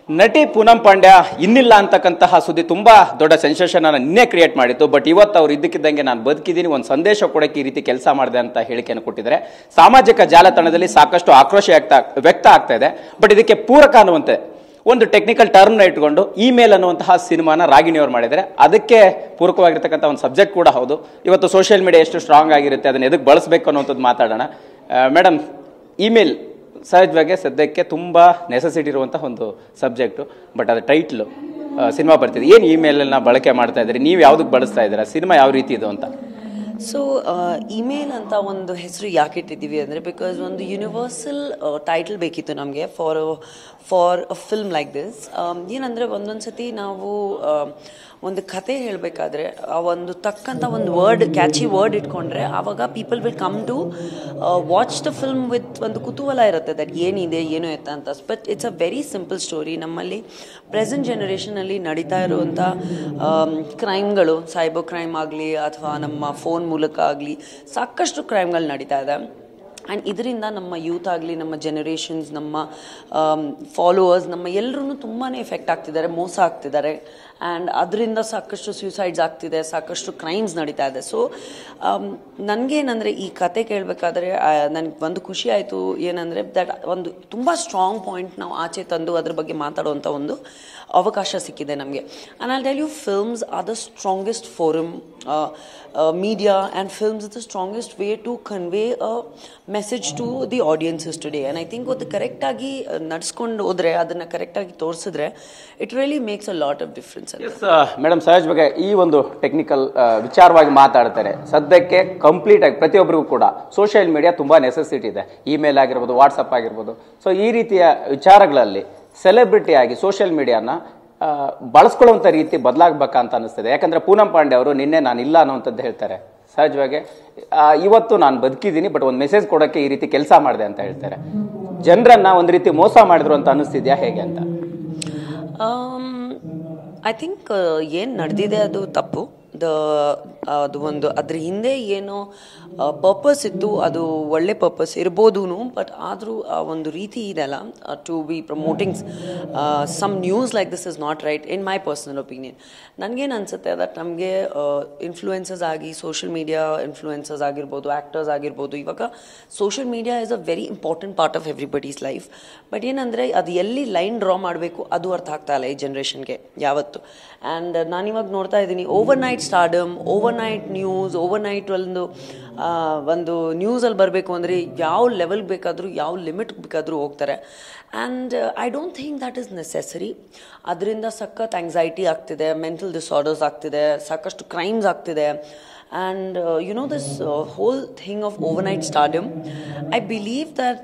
ನಟಿ ಪೂನಂ ಪಾಂಡ್ಯ ಇನ್ನಿಲ್ಲ ಅಂತಕ್ಕಂತಹ ಸುದ್ದಿ ತುಂಬಾ ದೊಡ್ಡ ಸೆನ್ಸೇಷನ್ ಅನ್ನು ನಿನ್ನೆ ಕ್ರಿಯೇಟ್ ಮಾಡಿತ್ತು. ಬಟ್ ಇವತ್ತು ಅವ್ರು ಇದ್ದಕ್ಕಿದ್ದಂಗೆ ನಾನು ಬದುಕಿದ್ದೀನಿ, ಒಂದು ಸಂದೇಶ ಕೊಡಕ್ಕೆ ಈ ರೀತಿ ಕೆಲಸ ಮಾಡಿದೆ ಅಂತ ಹೇಳಿಕೆಯನ್ನು ಕೊಟ್ಟಿದ್ದಾರೆ. ಸಾಮಾಜಿಕ ಜಾಲತಾಣದಲ್ಲಿ ಸಾಕಷ್ಟು ಆಕ್ರೋಶ ವ್ಯಕ್ತ ಆಗ್ತಾ ಇದೆ. ಬಟ್ ಇದಕ್ಕೆ ಪೂರಕ ಅನ್ನುವಂತೆ ಒಂದು ಟೆಕ್ನಿಕಲ್ ಟರ್ಮ್ನ ಇಟ್ಕೊಂಡು ಇಮೇಲ್ ಅನ್ನುವಂತಹ ಸಿನಿಮಾನ ರಾಗಿಣಿಯವರು ಮಾಡಿದರೆ, ಅದಕ್ಕೆ ಪೂರಕವಾಗಿರ್ತಕ್ಕಂಥ ಒಂದು ಸಬ್ಜೆಕ್ಟ್ ಕೂಡ ಹೌದು. ಇವತ್ತು ಸೋಷಿಯಲ್ ಮೀಡಿಯಾ ಎಷ್ಟು ಸ್ಟ್ರಾಂಗ್ ಆಗಿರುತ್ತೆ, ಅದನ್ನ ಎದಕ್ಕೆ ಬಳಸಬೇಕು ಅನ್ನುವಂಥದ್ದು ಮಾತಾಡೋಣ. ಮೇಡಮ್, ಇಮೇಲ್ ಸಹಜವಾಗಿ ಸದ್ಯಕ್ಕೆ ತುಂಬ ನೆಸೆಸಿಟಿ ಇರುವಂತಹ ಒಂದು ಸಬ್ಜೆಕ್ಟು. ಬಟ್ ಅದು ಟೈಟ್ಲು ಸಿನಿಮಾ ಬರ್ತಿದೆ, ಏನು ಇಮೇಲನ್ನು ಬಳಕೆ ಮಾಡ್ತಾ ಇದ್ದೀರಿ, ನೀವು ಯಾವುದಕ್ಕೆ ಬಳಸ್ತಾ ಇದ್ದೀರಾ, ಸಿನಿಮಾ ಯಾವ ರೀತಿ ಇದು ಅಂತ. ಸೊ ಇಮೇಲ್ ಅಂತ ಒಂದು ಹೆಸರು ಯಾಕೆ ಇಟ್ಟಿದ್ದೀವಿ ಅಂದರೆ, ಬಿಕಾಸ್ ಒಂದು ಯೂನಿವರ್ಸಲ್ ಟೈಟಲ್ ಬೇಕಿತ್ತು ನಮಗೆ for a film like this. ಏನಂದರೆ ಒಂದೊಂದು ಸತಿ ನಾವು ಒಂದು ಕತೆ ಹೇಳಬೇಕಾದ್ರೆ ಆ ಒಂದು ತಕ್ಕಂಥ ಒಂದು ಕ್ಯಾಚಿ ವರ್ಡ್ ಇಟ್ಕೊಂಡ್ರೆ ಆವಾಗ people will come to watch the film with ಒಂದು ಕುತೂಹಲ ಇರುತ್ತೆ, ದಟ್ ಏನಿದೆ ಏನು ಎತ್ತ ಅಂತ. But it's a very simple story. ನಮ್ಮಲ್ಲಿ ಪ್ರೆಸೆಂಟ್ ಜನರೇಷನಲ್ಲಿ ನಡೀತಾ ಇರುವಂಥ ಕ್ರೈಮ್ಗಳು, ಸೈಬರ್ ಕ್ರೈಮ್ ಆಗಲಿ ಅಥವಾ ನಮ್ಮ ಫೋನ್ ಮೂಲಕ ಆಗಲಿ ಸಾಕಷ್ಟು ಕ್ರೈಮ್ಗಳು ನಡೀತಾ ಇದೆ. ಆ್ಯಂಡ್ ಇದರಿಂದ ನಮ್ಮ ಯೂತ್ ಆಗಲಿ, ನಮ್ಮ ಜನರೇಷನ್ಸ್, ನಮ್ಮ ಫಾಲೋವರ್ಸ್, ನಮ್ಮ ಎಲ್ಲರೂ ತುಂಬಾ ಎಫೆಕ್ಟ್ ಆಗ್ತಿದ್ದಾರೆ, ಮೋಸ ಆಗ್ತಿದ್ದಾರೆ. ಆ್ಯಂಡ್ ಅದರಿಂದ ಸಾಕಷ್ಟು ಸ್ಯೂಸೈಡ್ಸ್ ಆಗ್ತಿದೆ, ಸಾಕಷ್ಟು ಕ್ರೈಮ್ಸ್ ನಡೀತಾ ಇದೆ. ಸೊ ನನಗೇನಂದರೆ ಈ ಕತೆ ಕೇಳಬೇಕಾದ್ರೆ ನನಗೆ ಒಂದು ಖುಷಿ ಆಯಿತು. ಏನಂದರೆ ದಟ್ ಒಂದು ತುಂಬ ಸ್ಟ್ರಾಂಗ್ ಪಾಯಿಂಟ್ ನಾವು ಆಚೆ ತಂದು ಅದ್ರ ಬಗ್ಗೆ ಮಾತಾಡುವಂಥ ಒಂದು ಅವಕಾಶ ಸಿಕ್ಕಿದೆ ನಮಗೆ. And I'll tell you, films are the strongest forum. media and films is the strongest way to convey a message to the audiences today. And I think what correct agi nadಸ್ಕೊಂಡು ಹೋದ್ರೆ, ಅದನ್ನ ಕರೆಕ್ಟ್ ಆಗಿ ತೋರಿಸಿದ್ರೆ, it really makes a lot of difference. Yes, madam, ಸಹಜ ಬಗ್ಗೆ ಈ ಒಂದು technical ವಿಚಾರವಾಗಿ ಮಾತಾಡ್ತಾರೆ. ಸದ್ಯಕ್ಕೆ ಕಂಪ್ಲೀಟ್ ಆಗಿ ಪ್ರತಿಯೊಬ್ಬರಿಗೂ ಕೂಡ ಸೋಷಿಯಲ್ ಮೀಡಿಯಾ ತುಂಬಾ ನೆಸೆಸಿಟಿ ಇದೆ. ಇಮೇಲ್ ಆಗಿರ್ಬೋದು, ವಾಟ್ಸಪ್ ಆಗಿರ್ಬೋದು. ಸೊ ಈ ರೀತಿಯ ವಿಚಾರಗಳಲ್ಲಿ ಸೆಲೆಬ್ರಿಟಿ ಆಗಿ ಸೋಷಿಯಲ್ ಮೀಡಿಯಾನ ಬಳಸ್ಕೊಳ್ಳುವಂಥ ರೀತಿ ಬದಲಾಗಬೇಕಂತ ಅನಿಸ್ತದೆ. ಯಾಕಂದ್ರೆ ಪೂನಂ ಪಾಂಡ್ಯ ಅವರು ನಿನ್ನೆ ನಾನು ಇಲ್ಲ ಅನ್ನುವಂಥದ್ದು ಹೇಳ್ತಾರೆ. ಸಹಜವಾಗಿ ಇವತ್ತು ನಾನು ಬದುಕಿದ್ದೀನಿ, ಬಟ್ ಒಂದು ಮೆಸೇಜ್ ಕೊಡೋಕ್ಕೆ ಈ ರೀತಿ ಕೆಲಸ ಮಾಡಿದೆ ಅಂತ ಹೇಳ್ತಾರೆ. ಜನರನ್ನ ಒಂದು ರೀತಿ ಮೋಸ ಮಾಡಿದ್ರು ಅಂತ ಅನಿಸ್ತಿದ್ಯಾ, ಹೇಗೆ ಅಂತ? ಐ ಥಿಂಕ್ ಏನು ನಡೆದಿದೆ ಅದು ತಪ್ಪು. ಅದು ಒಂದು ಅದ್ರ ಹಿಂದೆ ಏನೋ ಪರ್ಪಸ್ ಇತ್ತು, ಅದು ಒಳ್ಳೆ ಪರ್ಪಸ್ ಇರ್ಬೋದು. ಬಟ್ ಆದರೂ ಒಂದು ರೀತಿ ಇದೆಲ್ಲ to be promoting some news like this is not right in my personal opinion. ನನಗೇನು ಅನಿಸುತ್ತೆ ದಟ್ ನಮಗೆ ಇನ್ಫ್ಲೂಯೆನ್ಸಸ್ ಆಗಿ, ಸೋಷಿಯಲ್ ಮೀಡಿಯಾ ಇನ್ಫ್ಲೂಯೆನ್ಸಸ್ ಆಗಿರ್ಬೋದು, ಆ್ಯಕ್ಟರ್ಸ್ ಆಗಿರ್ಬೋದು, ಇವಾಗ social media is a very important part of everybody's life. But ಏನಂದರೆ ಅದು ಎಲ್ಲಿ ಲೈನ್ ಡ್ರಾ ಮಾಡಬೇಕು ಅದು ಅರ್ಥ ಆಗ್ತಾ ಇಲ್ಲ ಈ ಜನ್ರೇಷನ್ಗೆ ಯಾವತ್ತು. ಆ್ಯಂಡ್ ನಾನಿವಾಗ ನೋಡ್ತಾ ಇದ್ದೀನಿ, over night stardom, over night news, over night ಒಂದು ನ್ಯೂಸಲ್ಲಿ ಬರಬೇಕು ಅಂದರೆ ಯಾವ ಲೆವೆಲ್ ಬೇಕಾದರೂ, ಯಾವ ಲಿಮಿಟ್ ಬೇಕಾದರೂ ಹೋಗ್ತಾರೆ. And I don't think that is necessary. ಅದರಿಂದ ಸಖತ್ ಆಂಗ್ಸೈಟಿ ಆಗ್ತಿದೆ, ಮೆಂಟಲ್ ಡಿಸಾರ್ಡರ್ಸ್ ಆಗ್ತಿದೆ, ಸಾಕಷ್ಟು ಕ್ರೈಮ್ಸ್ ಆಗ್ತಿದೆ. And you know, this whole thing of overnight stardom, I believe that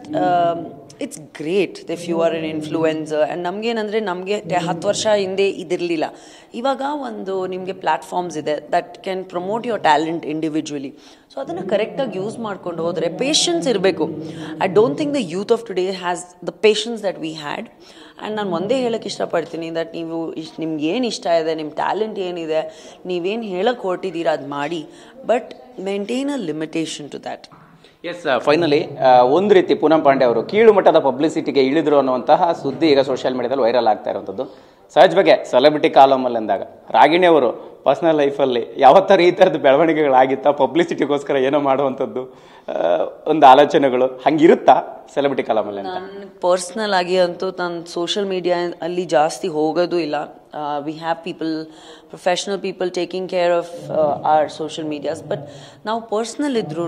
it's great if you are an influencer. And ನಮಗೇನಂದರೆ, ನಮಗೆ 10 ವರ್ಷ ಹಿಂದೆ ಇದಿರಲಿಲ್ಲ. ಇವಾಗ ಒಂದು ನಿಮಗೆ ಪ್ಲ್ಯಾಟ್ಫಾರ್ಮ್ಸ್ ಇದೆ that can promote your talent individually. So ಅದನ್ನು ಕರೆಕ್ಟಾಗಿ ಯೂಸ್ ಮಾಡ್ಕೊಂಡು ಹೋದರೆ, ಪೇಷನ್ಸ್ ಇರಬೇಕು. I don't think the youth of today has the patience that we had. And ನಾನು ಒಂದೇ ಹೇಳೋಕ್ಕೆ ಇಷ್ಟಪಡ್ತೀನಿ ದಟ್ ನೀವು ನಿಮ್ಗೆ ಏನು ಇಷ್ಟ ಇದೆ, ನಿಮ್ಮ ಟ್ಯಾಲೆಂಟ್ ಏನಿದೆ, ನೀವೇನು ಹೇಳಕ್ಕೆ ಹೊರಟಿದ್ದೀರಾ ಅದು ಮಾಡಿ, but maintain a limitation to that. Yes, finally ಒಂದು ರೀತಿ ಪೂನಂ ಪಾಂಡ್ಯ ಅವರು ಕೀಳು ಮಟ್ಟದ ಪಬ್ಲಿಸಿಟಿಗೆ ಇಳಿದ್ರು ಅನ್ನುವಂತಹ ಸುದ್ದಿ ಈಗ ಸೋಷಿಯಲ್ ಮೀಡಿಯಾದಲ್ಲಿ ವೈರಲ್ ಆಗ್ತಾ ಇರುವಂಥದ್ದು. ಸಹಜವಾಗಿ ಸೆಲೆಬ್ರಿಟಿ ಕಾಲಮಲ್ಲಿ ಅಂದಾಗ ರಾಗಿಣಿ ಅವರು ಪರ್ಸನಲ್ ಲೈಫಲ್ಲಿ ಯಾವತ್ತರ ಈ ಥರದ ಬೆಳವಣಿಗೆಗಳಾಗಿತ್ತಾ, ಪಬ್ಲಿಸಿಟಿಗೋಸ್ಕರ ಏನೋ ಮಾಡುವಂಥದ್ದು ಒಂದು ಆಲೋಚನೆಗಳು ಹಂಗಿರುತ್ತಾ ಸೆಲೆಬ್ರಿಟಿ ಕಾಲಮಲ್ಲಿ ಅಂತ? ನಾನು ಪರ್ಸ್ನಲ್ ಆಗಿ ಅಂತೂ ನಾನು ಸೋಷಿಯಲ್ ಮೀಡಿಯಾ ಅಲ್ಲಿ ಜಾಸ್ತಿ ಹೋಗೋದು ಇಲ್ಲ. We have people, professional people taking care of our social medias. But ನಾವು ಪರ್ಸ್ನಲ್ ಇದ್ರೂ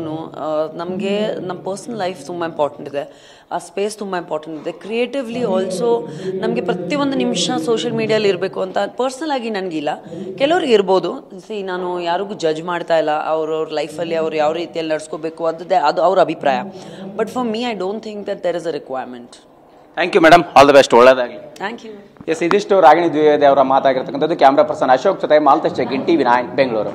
ನಮಗೆ ನಮ್ಮ ಪರ್ಸ್ನಲ್ ಲೈಫ್ ತುಂಬ ಇಂಪಾರ್ಟೆಂಟ್ ಇದೆ, ಆ ಸ್ಪೇಸ್ ತುಂಬ ಇಂಪಾರ್ಟೆಂಟ್ ಇದೆ. ಕ್ರಿಯೇಟಿವ್ಲಿ ಆಲ್ಸೋ ನಮಗೆ ಪ್ರತಿಯೊಂದು ನಿಮಿಷ ಸೋಷಿಯಲ್ ಮೀಡಿಯಲ್ಲಿ ಇರಬೇಕು ಅಂತ ಪರ್ಸ್ನಲ್ ಆಗಿ ನನಗಿಲ್ಲ. ಕೆಲವ್ರಿಗೆ ಇರ್ಬೋದು. ನಾನು ಯಾರಿಗೂ ಜಡ್ಜ್ ಮಾಡ್ತಾ ಇಲ್ಲ, ಅವ್ರವ್ರ ಲೈಫಲ್ಲಿ ಅವ್ರು ಯಾವ ರೀತಿಯಲ್ಲಿ ನಡ್ಸ್ಕೋಬೇಕು ಅದು ಅವ್ರ ಅಭಿಪ್ರಾಯ. But for me I don't think that there is a requirement. Thank you madam, all the best, ಒಳ್ಳೆಯದಾಗಲಿ. Thank you. ಎಸ್, ಇದಿಷ್ಟು ರಾಗಿಣಿ ದ್ವಿವೇದಿ ಅವರ ಮಾತಾಗಿರ್ತಕ್ಕಂಥದ್ದು. ಕ್ಯಾಮ್ರಾ ಪರ್ಸನ್ ಅಶೋಕ್ ಜೊತೆ ಮಾಲ್ತೇಶ್ ಜಗ್ಗಿನ್, TV9 ಬೆಂಗಳೂರು.